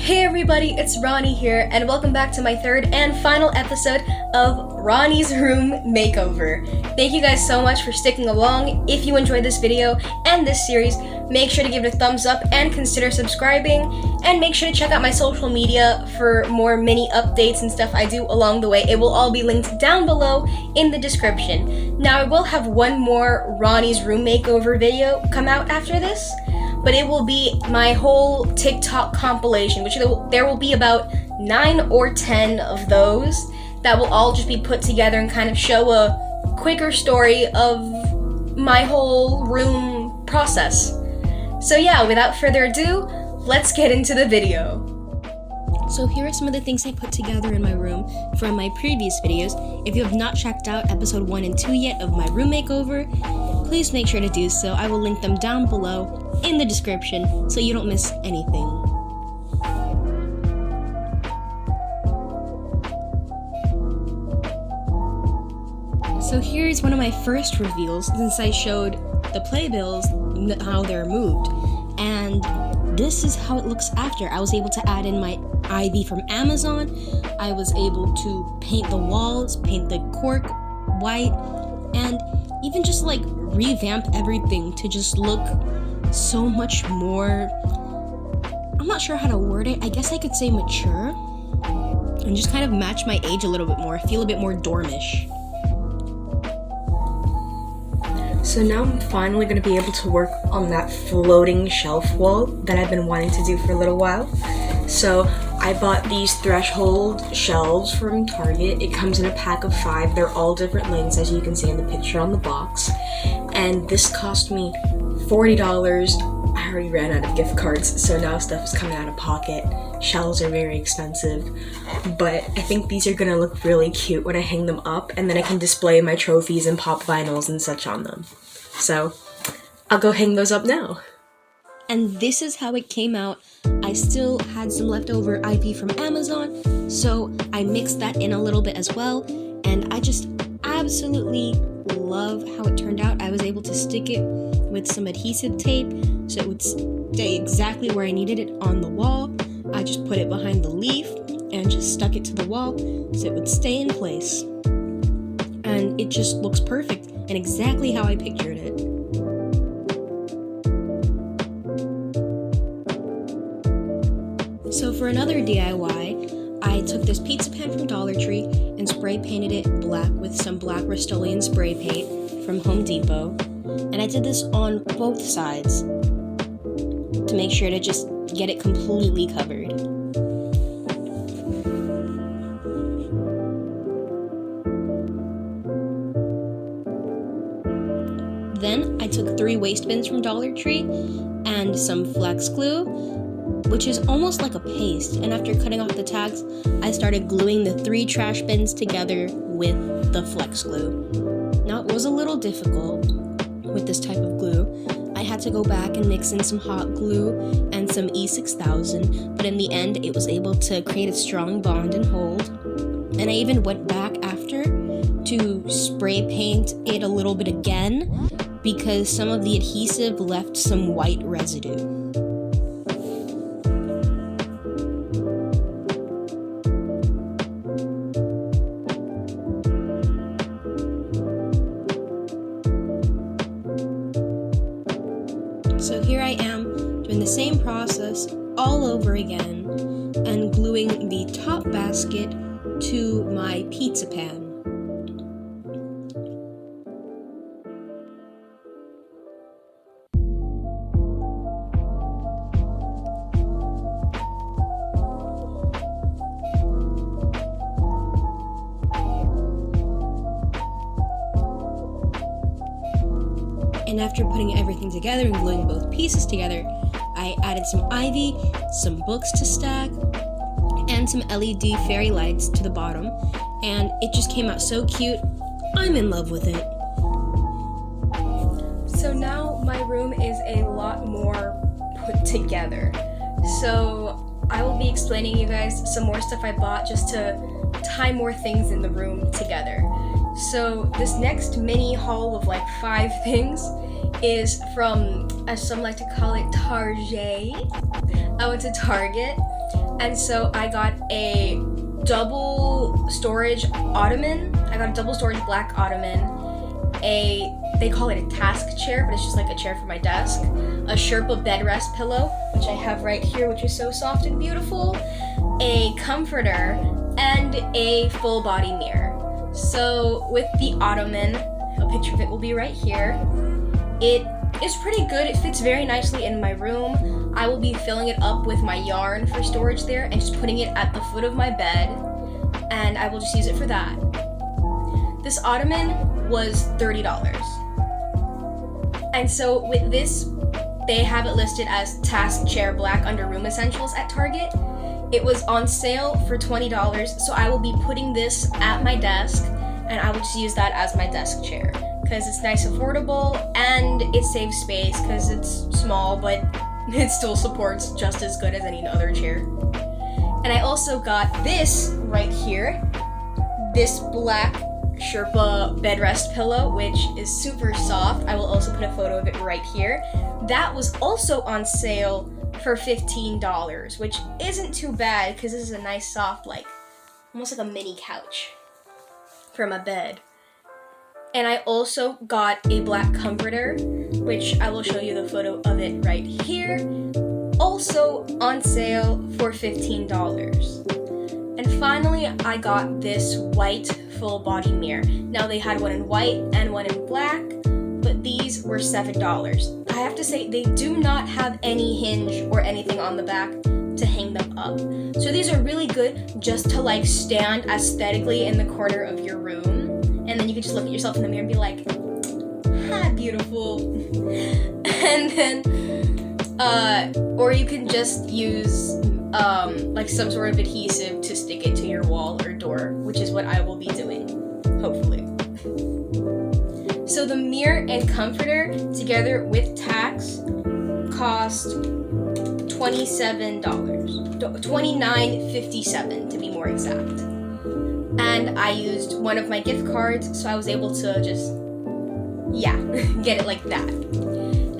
Hey everybody, it's Roni here, and welcome back to my third and final episode of Roni's Room Makeover. Thank you guys so much for sticking along. If you enjoyed this video and this series, make sure to give it a thumbs up and consider subscribing, and make sure to check out my social media for more mini updates and stuff I do along the way. It will all be linked down below in the description. Now, I will have one more Roni's Room Makeover video come out after this, but it will be my whole Tik Tok compilation, which there will be about 9 or 10 of those that will all just be put together and kind of show a quicker story of my whole room process. So yeah, without further ado, let's get into the video. So here are some of the things I put together in my room from my previous videos. If you have not checked out episode 1 and 2 yet of my room makeover, please make sure to do so. I will link them down below in the description so you don't miss anything. So here's one of my first reveals since I showed the playbills how they're moved. And this is how it looks after. I was able to add in my ivy from Amazon. I was able to paint the walls, paint the cork white, and even just like revamp everything to just look so much more, I'm not sure how to word it, I guess I could say mature, and just kind of match my age a little bit more, feel a bit more dormish. So now I'm finally going to be able to work on that floating shelf wall that I've been wanting to do for a little while. So I bought these threshold shelves from Target. It comes in a pack of 5. They're all different lengths, as you can see in the picture on the box. And this cost me $40. I already ran out of gift cards, so now stuff is coming out of pocket. Shelves are very expensive, but I think these are gonna look really cute when I hang them up, and then I can display my trophies and pop vinyls and such on them. So I'll go hang those up now. And this is how it came out. I still had some leftover ivy from Amazon, so I mixed that in a little bit as well, and I just absolutely love how it turned out. I was able to stick it with some adhesive tape so it would stay exactly where I needed it on the wall. I just put it behind the leaf and just stuck it to the wall so it would stay in place. And it just looks perfect and exactly how I pictured it. So for another DIY, I took this pizza pan from Dollar Tree and spray painted it black with some black Rust-Oleum spray paint from Home Depot. And I did this on both sides to make sure to just get it completely covered. Then I took 3 waste bins from Dollar Tree and some flex glue, which is almost like a paste, and after cutting off the tags, I started gluing the 3 trash bins together with the flex glue. Now, it was a little difficult with this type of glue. I had to go back and mix in some hot glue and some E6000, but in the end, it was able to create a strong bond and hold. And I even went back after to spray paint it a little bit again because some of the adhesive left some white residue. So here I am doing the same process all over again and gluing the top basket to my pizza pan. And after putting everything together and gluing both pieces together, I added some ivy, some books to stack, and some LED fairy lights to the bottom, and it just came out so cute. I'm in love with it. So now my room is a lot more put together. So I will be explaining you guys some more stuff I bought just to tie more things in the room together. So this next mini haul of like 5 things is from, as some like to call it, Target. I went to Target And so I got a double storage ottoman. I got a double storage black ottoman. They call it a task chair, but it's just like a chair for my desk. A Sherpa bed rest pillow, which I have right here, which is so soft and beautiful. A comforter, and a full body mirror. So with the ottoman, a picture of it will be right here. It is pretty good. It fits very nicely in my room. I will be filling it up with my yarn for storage there and just putting it at the foot of my bed, and I will just use it for that. This ottoman was $30. And so with this, they have it listed as task chair black under Room Essentials at Target. It was on sale for $20, so I will be putting this at my desk, and I will just use that as my desk chair because it's nice, affordable, and it saves space because it's small, but it still supports just as good as any other chair. And I also got this right here, this black Sherpa bed rest pillow, which is super soft. I will also put a photo of it right here. That was also on sale for $15, which isn't too bad because this is a nice soft, like almost like a mini couch for my bed. And I also got a black comforter, which I will show you the photo of it right here, also on sale for $15. And finally, I got this white full body mirror. Now they had one in white and one in black, but these were $7. I have to say, they do not have any hinge or anything on the back to hang them up. So these are really good just to like stand aesthetically in the corner of your room. And then you can just look at yourself in the mirror and be like, hi, beautiful. And then, or you can just use like some sort of adhesive to stick it to your wall or door, which is what I will be doing, hopefully. So the mirror and comforter together with tax cost $29.57 to be more exact. And I used one of my gift cards, so I was able to just, get it like that.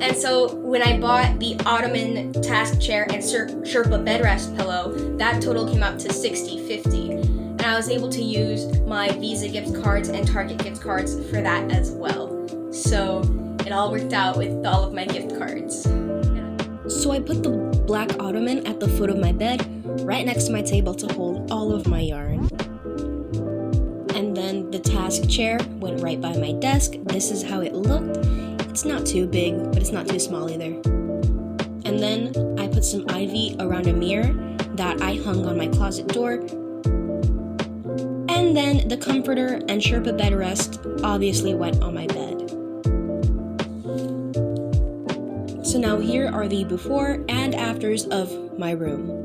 And so when I bought the ottoman, task chair, and Sherpa bed rest pillow, that total came out to $60.50. And I was able to use my Visa gift cards and Target gift cards for that as well. So it all worked out with all of my gift cards. So I put the black ottoman at the foot of my bed, right next to my table to hold all of my yarn. And then the task chair went right by my desk. This is how it looked. It's not too big, but it's not too small either. And then I put some ivy around a mirror that I hung on my closet door. And then the comforter and Sherpa bed rest obviously went on my bed. So now here are the before and afters of my room.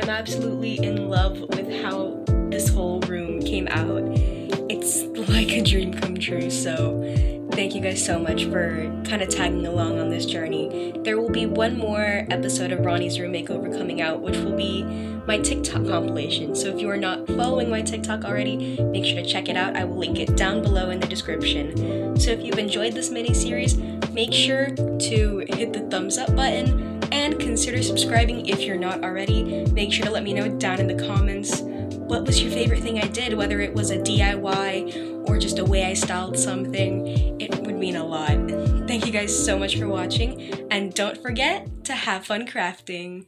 I'm absolutely in love with how this whole room came out. It's like a dream come true, so thank you guys so much for kind of tagging along on this journey. There will be one more episode of Roni's Room Makeover coming out, which will be my TikTok compilation. So if you are not following my TikTok already, make sure to check it out. I will link it down below in the description. So if you've enjoyed this mini-series, make sure to hit the thumbs up button and consider subscribing if you're not already. Make sure to let me know down in the comments what was your favorite thing I did, whether it was a DIY or just a way I styled something. It would mean a lot. Thank you guys so much for watching, and don't forget to have fun crafting.